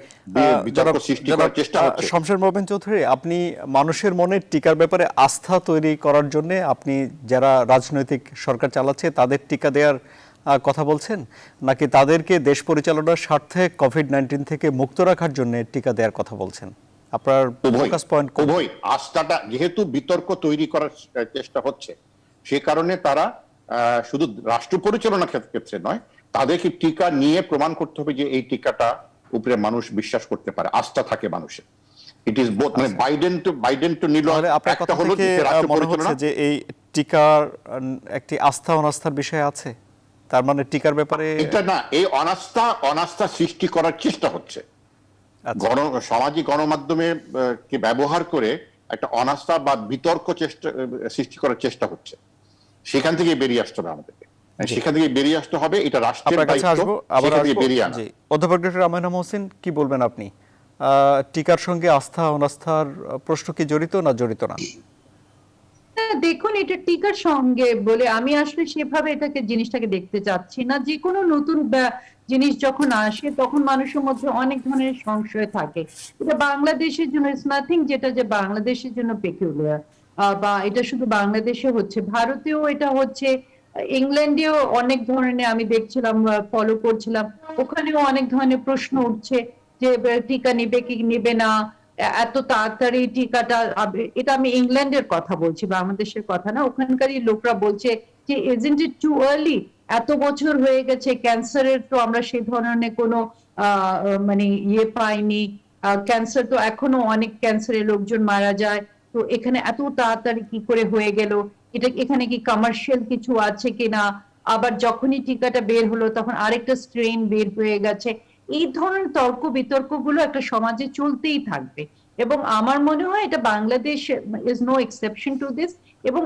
বিতর্ক সৃষ্টি করার চেষ্টা হচ্ছে। শমশের মবিন চৌধুরী, আপনি মানুষের মনে টিকার ব্যাপারে আস্থা তৈরি করার জন্য আপনি যারা রাজনৈতিক সরকার চালাচ্ছে তাদের টিকা দেওয়ার কথা বলছেন, নাকি তাদেরকে দেশ পরিচালনার স্বার্থে কোভিড-19 থেকে মুক্ত রাখার জন্য টিকা দেওয়ার কথা বলছেন? আপনার ফোকাস পয়েন্ট উভয়। আস্থাটা, যেহেতু বিতর্ক তৈরি করার চেষ্টা হচ্ছে, সে কারণে তারা শুধু রাষ্ট্র পরিচালনা ক্ষেত্রে নয়, তাদেরকে টিকা নিয়ে প্রমাণ করতে হবে যে এই টিকাটা উপরে মানুষ বিশ্বাস করতে পারে, আস্থা থাকে মানুষের। ইট ইজ বোথ, মানে বাইডেন টু নিল। আপনার কথা থেকে মনে হচ্ছে যে এই টিকার একটি আস্থা অনাস্থার বিষয় আছে, তার মানে টিকার ব্যাপারে এটা না, এই অনাস্থা সৃষ্টি করার চেষ্টা হচ্ছে। সামাজিক গণমাধ্যমে কে ব্যবহার করে একটা অনাস্থা বা বিতর্ক সৃষ্টি করার চেষ্টা হচ্ছে। সেখান থেকে বেরিয়ে আসতে হবে আমাদেরকে, সেখান থেকে বেরিয়ে আসতে হবে। এটা রাষ্ট্রের দায়িত্ব, সেখান থেকে বেরিয়ে আনা। অধ্যাপক ডক্টর আমেনা মহসিন, কি বলবেন আপনি? টিকার সঙ্গে আস্থা অনাস্থার প্রশ্ন কি জড়িত না জড়িত না? দেখুন, এটা টিকার সঙ্গে বলে আমি আসলে সেভাবে জিনিসটাকে দেখতে চাচ্ছি না। যে কোনো নতুন জিনিস যখন আসে তখন মানুষের মধ্যে অনেক ধরনের সংশয় থাকে। এটা বাংলাদেশের জন্য ইটস নাথিং যেটা যে বাংলাদেশের জন্য পেকুলিয়ার, বা এটা শুধু বাংলাদেশে হচ্ছে, ভারতেও এটা হচ্ছে, ইংল্যান্ডেও অনেক ধরনের আমি দেখছিলাম, ফলো করছিলাম, ওখানেও অনেক ধরনের প্রশ্ন উঠছে যে টিকা নিবে কি নিবে না, এত তাড়াতাড়ি টিকাটা। এটা আমি ইংল্যান্ডের কথা বলছি, বাংলাদেশের কথা না। ওখানকারই লোকরা বলছে যে ইজন্ট ইট টু আর্লি, এত বছর হয়ে গেছে, ক্যান্সারের তো আমরা সেই ধরনের কোনো মানে পাইনি, ক্যান্সার তো এখনো অনেক ক্যান্সারে লোকজন মারা যায়, তো এখানে এত তাড়াতাড়ি কি করে হয়ে গেল, এটা এখানে কি কমার্শিয়াল কিছু আছে কিনা, আবার যখনই টিকাটা বের হলো তখন আরেকটা স্ট্রেন বের হয়ে গেছে। এই ধরনের তর্ক বিতর্ক গুলো একটা সমাজে চলতেই থাকবে, এবং আমার মনে হয় এটা Bangladesh is no exception to this. এবং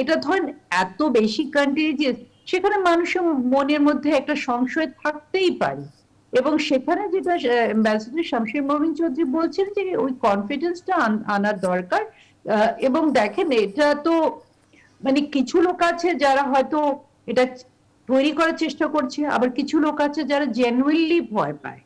এটা ধরেন এত বেশি কন্টেজিয়াস, সেখানে মানুষের মনের মধ্যে একটা সংশয় থাকতেই পারে, এবং সেখানে যেটা অ্যাম্বাসেডর শমশের মবিন চৌধুরী বলছেন যে ওই কনফিডেন্সটা আনার দরকার। এবং দেখেন, এটা তো মানে কিছু লোক আছে যারা হয়তো এটা তৈরি করার চেষ্টা করছে, আবার কিছু লোক আছে যারা জেনুইনলি ভয় পায়।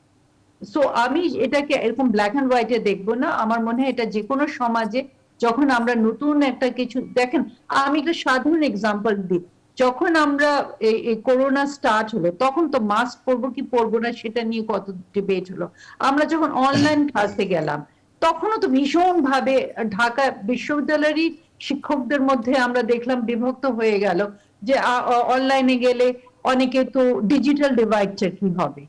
সো আমি এটাকে এরকম ব্ল্যাক এন্ড হোয়াইটে দেখবো না। আমার মনে হয় এটা যে কোনো সমাজে যখন আমরা নতুন একটা কিছু, দেখেন আমি একটা সাধারণ এক্সাম্পল দিই, যখন আমরা এই করোনা স্টার্ট হলো তখন তো মাস্ক পরবো কি পরবো না সেটা নিয়ে কত ডিবেট হলো। আমরা যখন অনলাইন ক্লাসে গেলাম তখনও তো ভীষণ ভাবে ঢাকা বিশ্ববিদ্যালয়েরই শিক্ষকদের মধ্যে আমরা দেখলাম বিভক্ত হয়ে গেল যে অনলাইনে গেলে অনেকে তো ডিজিটাল ডিভাইডটা কি হবে,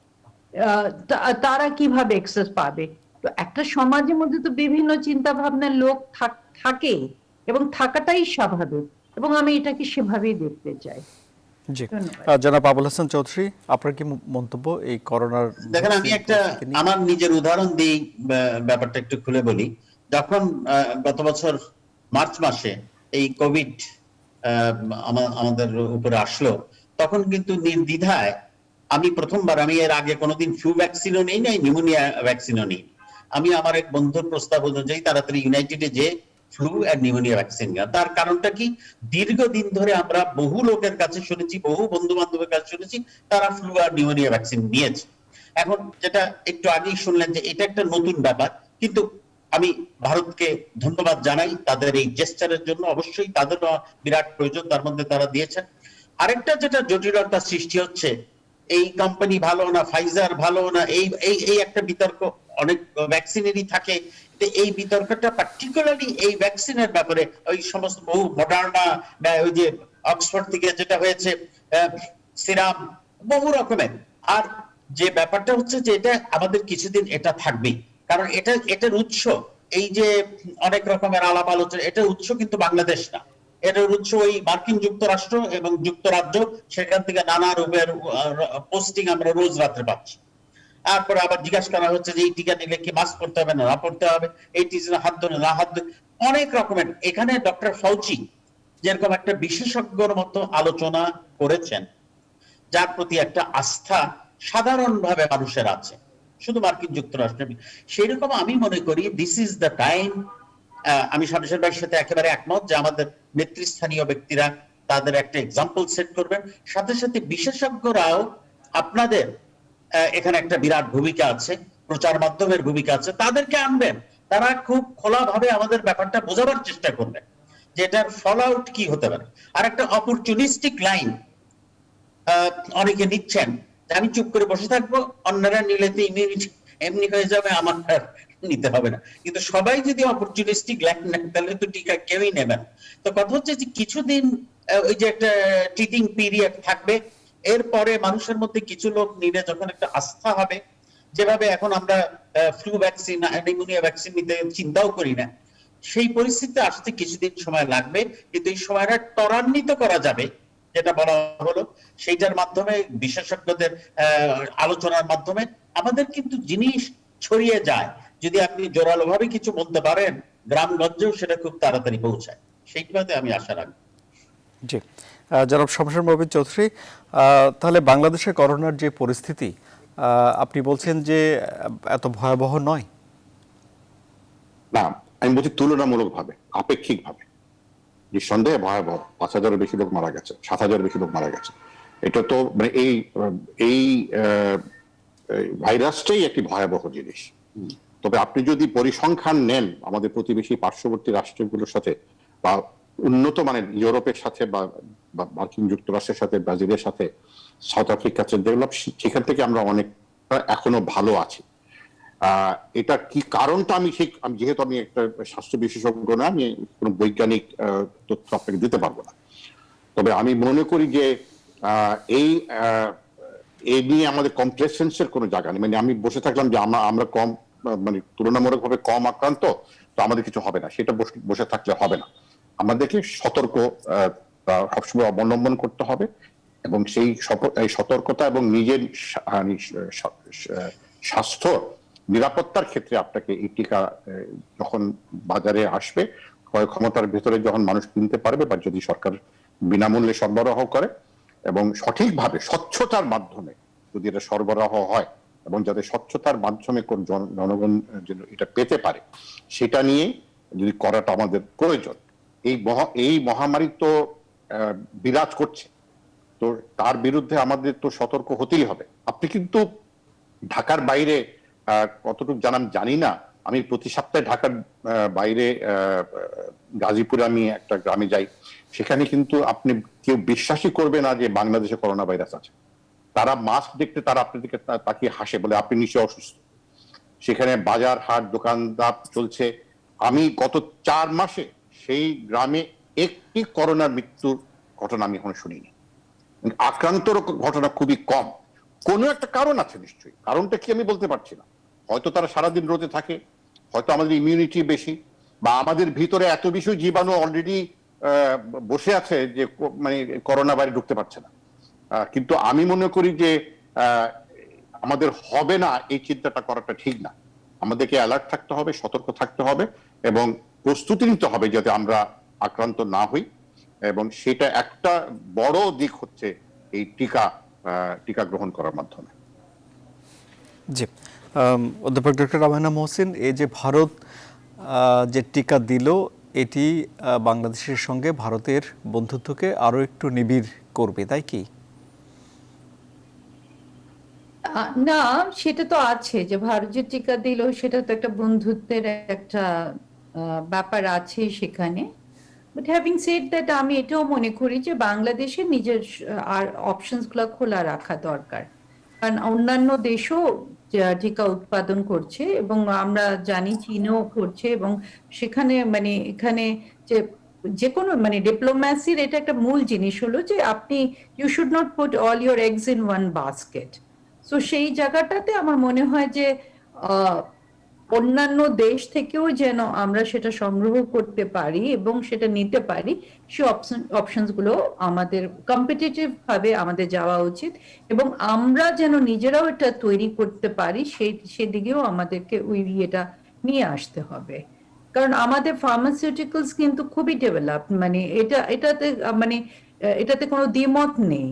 তারা কিভাবে অ্যাক্সেস পাবে। তো একটা সমাজের মধ্যে তো বিভিন্ন চিন্তা ভাবনার লোক থাকে, এবং থাকাটাই স্বাভাবিক, এবং আমি এটাকে সেভাবেই দেখতে চাই। জি, জনাব আবুল হাসান চৌধুরী, আপনার কি মন্তব্য এই করোনার? দেখেন, আমি একটা আমার নিজের উদাহরণ দিই, ব্যাপারটা একটু খুলে বলি। যখন গত বছর মার্চ মাসে এই কোভিড আমাদের উপরে আসলো, তখন কিন্তু নির্দ্বিধায় আমি প্রথমবার, আমি এর আগে কোনোদিন ফ্লু ভ্যাকসিনও নেই নাই, নিউমোনিয়া ভ্যাকসিনও নেই, আমি আমার এক বন্ধুর প্রস্তাব অনুযায়ী তাড়াতাড়ি ইউনাইটেডে যে ফ্লু আর নিউমোনিয়া ভ্যাকসিন নেওয়া। তার কারণটা কি, দীর্ঘদিন ধরে আমরা বহু লোকের কাছে শুনেছি, বহু বন্ধু বান্ধবের কাছে শুনেছি তারা ফ্লু আর নিউমোনিয়া ভ্যাকসিন নিয়েছে। এখন যেটা একটু আগেই শুনলেন যে এটা একটা নতুন ব্যাপার, কিন্তু আমি ভারতকে ধন্যবাদ জানাই তাদের এই জেস্টারের জন্য। অবশ্যই তাদেরও বিরাট প্রয়োজন, তার মধ্যে তারা দিয়েছেন। আরেকটা যেটা জটিলতা সৃষ্টি হচ্ছে, এই কোম্পানি ভালো না, ফাইজার ভালো না, এই এই এই একটা বিতর্ক অনেক ভ্যাকসিনেরই থাকে। এই বিতর্কটা পার্টিকুলারলি এই ভ্যাকসিনের ব্যাপারে, ওই সমস্ত বহু মডার্না বা ওই যে অক্সফোর্ড থেকে যেটা হয়েছে, সিরাম, বহু রকমের। আর যে ব্যাপারটা হচ্ছে যে এটা আমাদের কিছুদিন এটা থাকবেই, কারণ এটার উৎস, এই যে অনেক রকমের আলাপ আলোচনা, এটার উৎস কিন্তু বাংলাদেশ না, এটার উৎস ওই মার্কিন যুক্তরাষ্ট্র এবং যুক্তরাজ্য। সেখান থেকে নানা রূপের পোস্টিং আমরা রোজ রাত্রে পাচ্ছি। তারপরে আবার জিজ্ঞাসা করা হচ্ছে যে এই টিকা নিলে কি মাস্ক পড়তে হবে না পড়তে হবে, এই টিকা হাত ধরে না হাত ধরে, অনেক রকমের। এখানে ডক্টর ফাউচি যেরকম একটা বিশেষজ্ঞর মতো আলোচনা করেছেন, যার প্রতি একটা আস্থা সাধারণভাবে মানুষের আছে, শুধু মার্কিন যুক্তরাষ্ট্রে। সেই রকম আমি মনে করি দিস ইজ দ্য টাইম। আমি শামসের ভাইয়ের সাথে একেবারে একমত যে আমাদের নেতৃস্থানীয় ব্যক্তিরা তাদের একটা এক্সাম্পল সেট করবেন, সাথে সাথে বিশেষজ্ঞরাও আপনাদের এখানে একটা বিরাট ভূমিকা আছে, প্রচার মাধ্যমের ভূমিকা আছে, তাদেরকে আনবেন। তারা খুব খোলাভাবে আমাদের ব্যাপারটা বোঝাবার চেষ্টা করবেন যে এটার ফল আউট কি হতে পারে। আর একটা অপরচুনিস্টিক লাইন অনেকে নিচ্ছেন, আমি চুপ করে বসে থাকবো, অন্যরা নিলে তো ইমিউনিটি এমনি হয়ে যাবে, আমার নিতে হবে না। কিন্তু সবাই যদি অপরচুনিস্টিক লাইন নেন তাহলে তো টিকা কেউই নেবেন। তো কথা হচ্ছে যে কিছুদিন ওই যে একটা ট্রিটিং পিরিয়ড থাকবে, এরপরে মানুষের মধ্যে কিছু লোক নিলে যখন একটা আস্থা হবে, যেভাবে এখন আমরা ফ্লু ভ্যাকসিন, নিউমোনিয়া ভ্যাকসিন নিতে চিন্তাও করি না, সেই পরিস্থিতি আসতে কিছুদিন সময় লাগবে। কিন্তু এই সময়টা ত্বরান্বিত করা যাবে, যেটা বলা হলো, সেইটার মাধ্যমে বিশেষজ্ঞদের আলোচনার মাধ্যমে আমাদের কিন্তু জিনিস ছড়িয়ে যায়। যদি আপনি জোরালো ভাবে কিছু বলতে পারেন, গ্রামগঞ্জেও সেটা খুব তাড়াতাড়ি পৌঁছায়। সেইটাতে আমি আশা রাখি। জি, জনাব শমশের মবিন চৌধুরী, তাহলে বাংলাদেশে করোনার যে পরিস্থিতি, আপনি বলছেন যে এত ভয়াবহ নয়? না, আমি বলছি তুলনামূলকভাবে, আপেক্ষিকভাবে নিঃসন্দেহে ভয়াবহ। 5,000-এর বেশি লোক মারা গেছে, 7,000-এর বেশি লোক মারা গেছে। এটা তো মানে এই এই ভাইরাসটাই একটি ভয়াবহ জিনিস। তবে আপনি যদি পরিসংখ্যান নেন আমাদের প্রতিবেশী পার্শ্ববর্তী রাষ্ট্রগুলোর সাথে, বা উন্নত মানের ইউরোপের সাথে, বা মার্কিন যুক্তরাষ্ট্রের সাথে, ব্রাজিলের সাথে, সাউথ আফ্রিকার সাথে ডেভেলপ, সেখান থেকে আমরা অনেক এখনো ভালো আছি। এটা কি কারণটা আমি যেহেতু আমি একটা স্বাস্থ্য বিশেষজ্ঞ না, আমি কোনো বৈজ্ঞানিক তথ্য আপনাকে দিতে পারবো না। তবে আমি মনে করি যে এই নিয়ে আমাদের কমপ্লেসেন্সের কোনো জায়গা নেই। মানে আমি বসে থাকলাম যে আমরা কম, মানে তুলনামূলকভাবে কম আক্রান্ত, তো আমাদের কিছু হবে না, সেটা বসে থাকলে হবে না। আমাদেরকে সতর্ক সবসময় অবলম্বন করতে হবে, এবং সেই সতর্কতা এবং নিজের স্বাস্থ্য নিরাপত্তার ক্ষেত্রে আপনাকে এই টিকা যখন বাজারে আসবে, ক্রয় ক্ষমতার ভেতরে যখন মানুষ কিনতে পারবে, বা যদি সরকার বিনামূল্যে সরবরাহ করে এবং সঠিকভাবে স্বচ্ছতার মাধ্যমে যদি এটা সরবরাহ হয়, এবং যাতে স্বচ্ছতার মাধ্যমে কোন জনগণ এটা পেতে পারে, সেটা নিয়ে যদি করাটা আমাদের প্রয়োজন। এই মহামারী তো বিরাজ করছে, তো তার বিরুদ্ধে আমাদের তো সতর্ক হতেই হবে। আপনি কিন্তু ঢাকার বাইরে কতটুকু জানি না, আমি প্রতি সপ্তাহে ঢাকার বাইরে গাজীপুরে আমি একটা গ্রামে যাই, সেখানে কিন্তু আপনি কেউ বিশ্বাসই করবে না যে বাংলাদেশে করোনা ভাইরাস আছে। তারা মাস্ক দেখতে তারা আপনার দিকে তাকিয়ে হাসে, বলে আপনি নিশ্চয়ই অসুস্থ। সেখানে বাজার হাট দোকানদার চলছে। আমি গত 4 মাসে সেই গ্রামে একটি করোনার মৃত্যুর ঘটনা আমি এখন শুনিনি। আক্রান্তর ঘটনা খুবই কম। কোনো একটা কারণ আছে নিশ্চয়ই, কারণটা কি আমি বলতে পারছি না। হয়তো তারা সারাদিন রোদে থাকে, হয়তো আমাদের ইমিউনিটি বেশি, বা আমাদের ভিতরে এত বেশি জীবাণু অলরেডি বসে আছে যে মানে করোনা বাইরে ঢুকতে পারছে না। কিন্তু আমি মনে করি যে আমাদের হবে না এই চিন্তাটা করাটা ঠিক না। আমাদেরকে অ্যালার্ট থাকতে হবে, সতর্ক থাকতে হবে, এবং প্রস্তুতি নিতে হবে যাতে আমরা আক্রান্ত না হই। এবং সেটা একটা বড় দিক হচ্ছে এই টিকা গ্রহণ করার মাধ্যমে। জি, অধ্যাপক ডক্টর রামায়না মহসিন, এই যে ভারত যে টিকা দিল, এটি বাংলাদেশের সঙ্গে ভারতের বন্ধুত্বকে আরো একটু নিবিড় করবে, তাই কি? না, সেটা তো আছে যে ভারত যে টিকা দিল, সেটা তো একটা বন্ধুত্বের একটা ব্যাপার আছে সেখানে। বাট হ্যাভিং সেড দ্যাট, আমি এটাও মনে করি যে বাংলাদেশের নিজের আর অপশনস গুলো খোলা রাখা দরকার। কারণ অন্যান্য দেশও টিকা উৎপাদন করছে এবং আমরা জানি চীনও করছে, এবং সেখানে মানে এখানে যে যে কোনো মানে ডিপ্লোম্যাসির এটা একটা মূল জিনিস হলো যে আপনি you should not put all your eggs in one basket. So সেই জায়গাটাতে আমার মনে হয় যে অন্যান্য দেশ থেকেও যেন আমরা সেটা সংগ্রহ করতে পারি এবং সেটা নিতে পারি, সেই অপশনস গুলো আমাদের কম্পিটিটিভ ভাবে আমাদের যাওয়া উচিত, এবং আমরা যেন নিজেরাও এটা তৈরি করতে পারি সেদিকেও আমাদেরকে ওই ইয়েটা নিয়ে আসতে হবে। কারণ আমাদের ফার্মাসিউটিক্যালস কিন্তু খুবই ডেভেলপ, মানে এটাতে কোনো দ্বিমত নেই।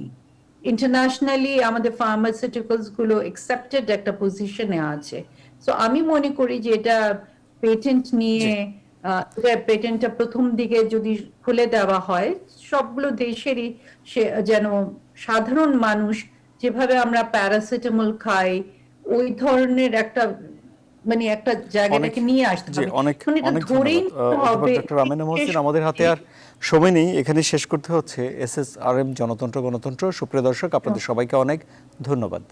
ইন্টারন্যাশনালি আমাদের ফার্মাসিউটিক্যালস গুলো অ্যাকসেপ্টেড একটা পজিশনে আছে। সো আমি মনে করি যে এটা পেটেন্ট নিয়ে পেটেন্টটা প্রথম দিকে যদি খুলে দেওয়া হয় সবগুলো দেশেরই, সে যেন সাধারণ মানুষ যেভাবে আমরা প্যারাসিটামল খাই ওই ধরনের একটা মানে একটা জায়গাটাকে নিয়ে আসতে হবে। অনেক এটা অনেক ধরেই ধন্যবাদ হবে। ডক্টর আমিনা মহসিন। আমাদের হাতে আর সময় নেই, এখানে শেষ করতে হচ্ছে। SSRM জনতন্ত্র গণতন্ত্র। সুপ্রিয় দর্শক, আপনাদের সবাইকে অনেক ধন্যবাদ।